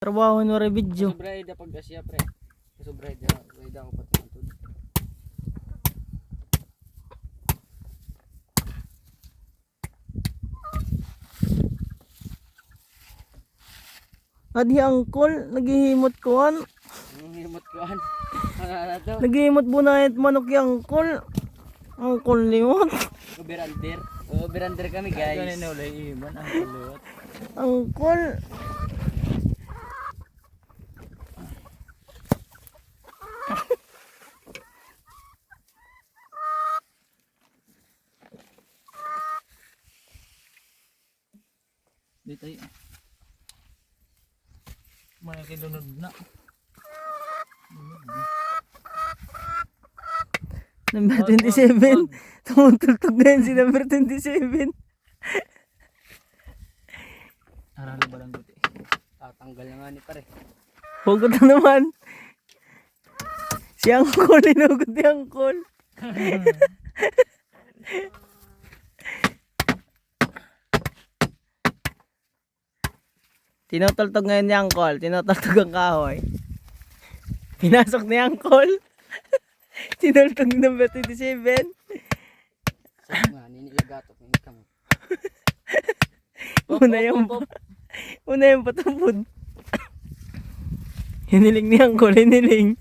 Trabaho no re video. Sobrang ida pag asya pre. Sobrang ida ko patungtod. Adi angkol, naghihimot kuan. Ang himot ko an. Ano to? Naghihimot bunayat manok yung angkol. Angkol limot. Berander. Oh, berander kami guys. Kanina ulay iman ang kulot. Angkol. Dito ay. May kilunod na. Number 27. Tumutugtog na yun si number 27. Aralo ba lang buti. Tatanggal na nga ni pare. Hugot na naman. Si angkol, inugot ni angkol. Tinutultog ngayon ni angkol. Tinutultog ang kahoy. Pinasok ni angkol. Tinultog ni number 27. So nga ninigato ko ni kamo. Una yung patupod. Hiniling ni angkol, hiniling.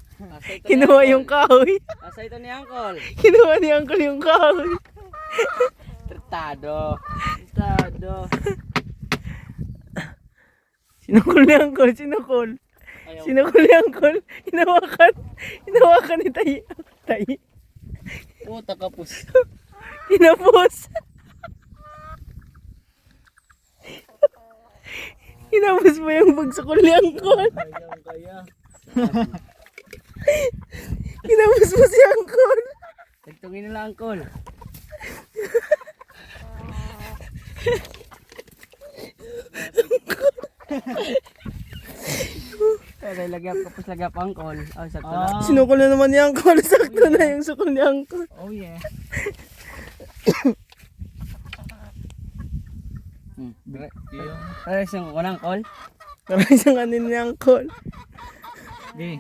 Kinuha yung kahoy. Asa ito ni Uncle? Kinuha ni angkol yung kahoy. Tratado. Tratado. Sinukol ni angkol, sinukol. Ayaw. Sinukol ni angkol. Hinawakan. Hinawakan ni Tayi. Tayi. Puta kapus. Hinapos. Hinapos mo yung pagsukol ni angkol. Kaya. Hinapos mo si angkol. Tagtungin nila Uncle. Kaya lagyan kapus lagyan pa Uncle. Oh, sakto na. Sinukol na naman ni angkol. Sakto na yung sukol ni angkol. Oh yeah. Yung. Pare siyang unang Uncle. Parang isang anin ni angkol. Okay.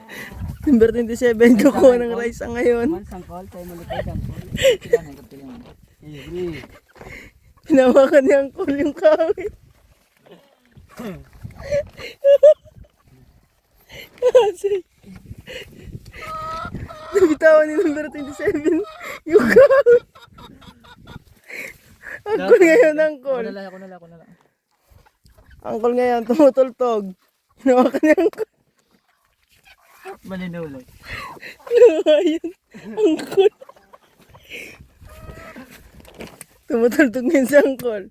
Number 27, kukuha ng rice ngayon. Man sang Uncle, tayo malipay sang Uncle. Sila hanggang tilang. Eh, Hinawakan ni angkol yung kahoy. Kasi nabitawan ni number 27 yung kahoy. Angkol ngayon, angkol. Ako na lang. Angkol ngayon, tumutultog. Hinawakan niya angkol. Maninulay. Ayun, angkol. Tumutultog ngayon si angkol.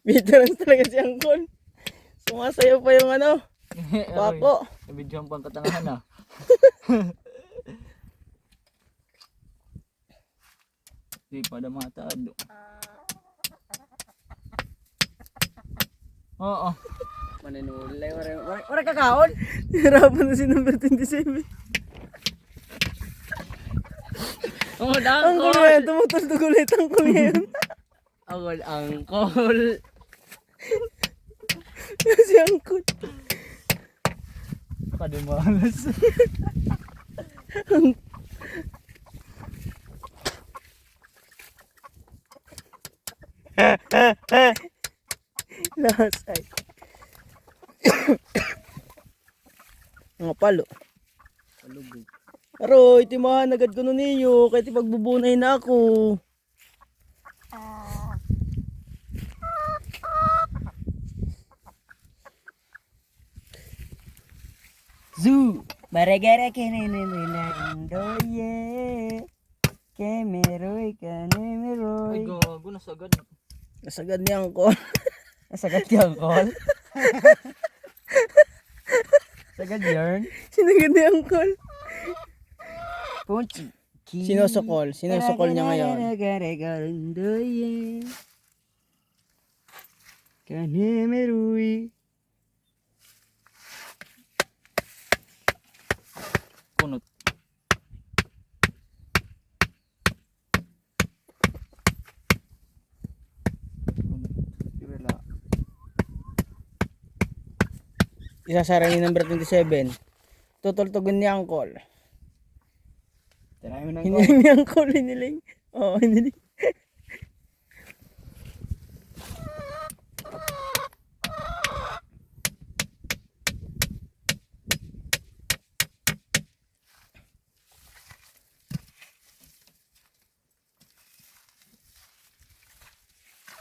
Bitter talaga si angkol. Sumasayaw pa yung ano, wako. Nabidyo ang pangkatangahan ah. Di pa da matado. Oo. Maninulay. Wala kakaon. Hirapan na si number 27. Oh, Angkol ngayon, tumutultog ulit angkol ngayon. Uncle. Si angkol. Padimalas. Lasay. Mga palo. Palubog. Aroy, timahan agad ko nun niyo. Kahit ipagbubunay na ako. Zoo. Baragara kenenenenandoye. Kemeroy Ay kanemeroy. gago nasagad. Nasagad niya angkol. Nasagad ka, Uncle? Sagad yarn? Sinagad niya angkol. Punchi. Sinosokol. Sinosokol niya ngayon. Kanemeroy. Kunot. Isasara ni number 27. Tutultugan ni Uncle. Tirahin mo ng Hiniling ni Uncle, hiniling. Oo, hiniling.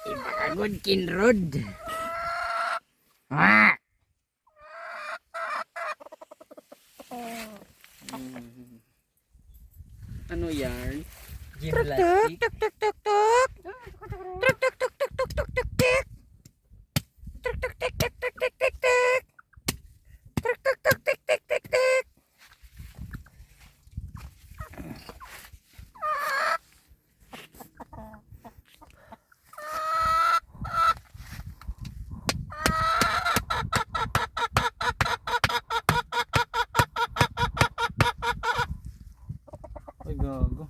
Ibakagod kinrod. Ah! Ano yan? Gymnastic? Ay, gago.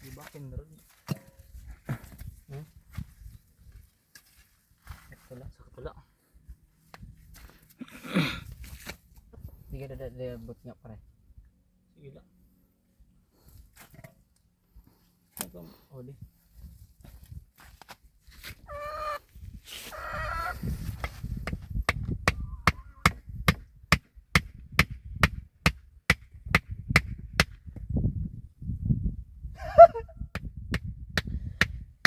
Di ba kinrod? Sakto lang, sakto lang. Sige, dadabot nga pare. Sige lang. Uli.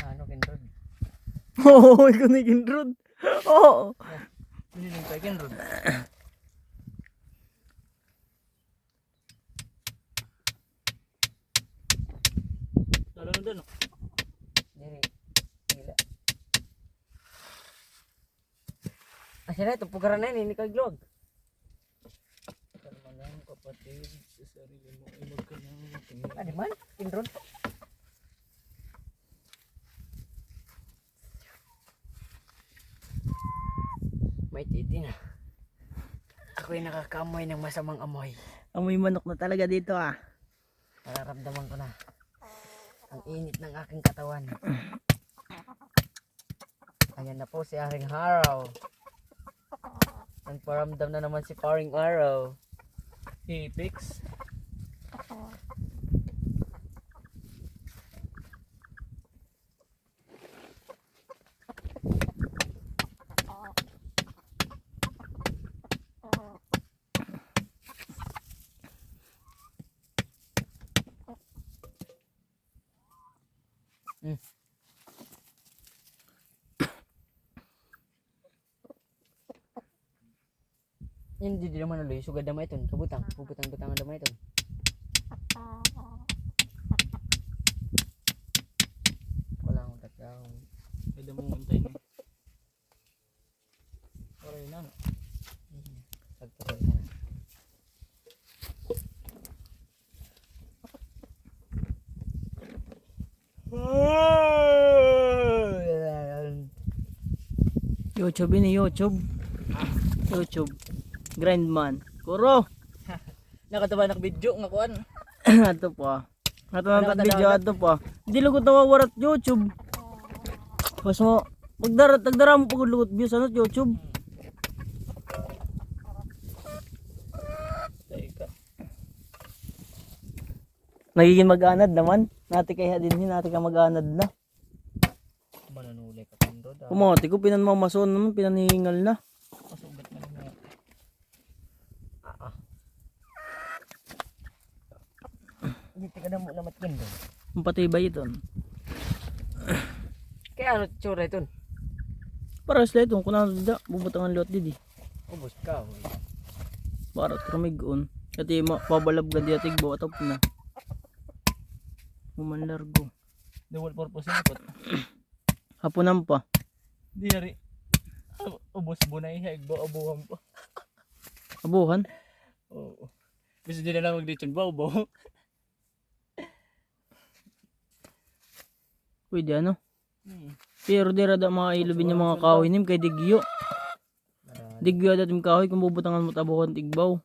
Ano kinrod? Oo, ikaw na kinrod. Oo. Hiniling tayo kinrod. Lalo na doon. Diri. Gila. Asya na ito, pugaran na yun, hindi ka glog. Kalma lang kapatid, sa sarili mo ay magkanang matingin. Ano man? Kinrod? May titi na. Ako'y nakakamoy ng masamang amoy. Amoy manok na talaga dito ah. Nararamdaman ko na ang init ng aking katawan. Ayan na po si Haring Haraw. Nagparamdam na naman si Paring Araw. Apex. Hindi di naman uloy. Sugad damay ito. Kabutang. Butang-butang ang damay ito. Wala akong tatlaw. Pwede mong untay na. Oray na. No? Tagpapal na. YouTube ini, YouTube. YouTube. Grindman. Kuro. Nakatawa nak video nga kuan. Ato po. Ato na video ato po. Di lugot na wawarat YouTube. Pas mo tagdara mo pag lugot views ano YouTube. Teka. Nagiging mag-anad naman. Nati kaya din natin ka mag-anad na. Mananuli ka kinrod. Kumati ko pinanmamason naman pinanihingal na. Pasugat na naman. Hindi ka na mo namat kindo. Ang patibay ito. Kaya ano tsura ito? Para sa ito kung ano da bubutang ang lot didi. Ubus ka. Para trumigon. Kati pabalab ka di atig bo atop na. Umanlargo. Dual purpose na pot. Hapunan pa. Di hari. Ubos bunay hagbo abuhan pa. Abuhan. Oo. Bisa di na lang magdichon ba ubo. Pwede ano. Pero di rada mga ilubin yung mga kahoy nim kay digyo. Digyo dating kahoy kung bubutangan mo tabuhan tigbaw.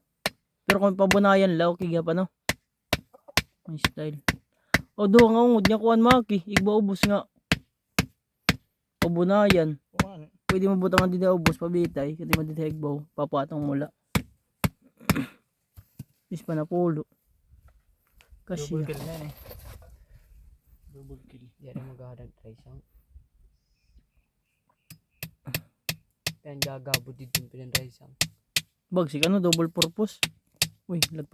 Pero kung pabunayan law kiga pa no. May style. O do nga ungod niya kuan maki, igba ubos nga. Pabunayan. Kuan. Pwede mo butangan din na ubos pabitay, kasi mo din igbaw, papatong mula. Is pa na pulo. Kasi Double kill na yan eh. Double kill. Di rin maghadag try siyang. Kaya gagabo dito yung pinanray siyang. bagsik ano double purpose. Uy, lagpa.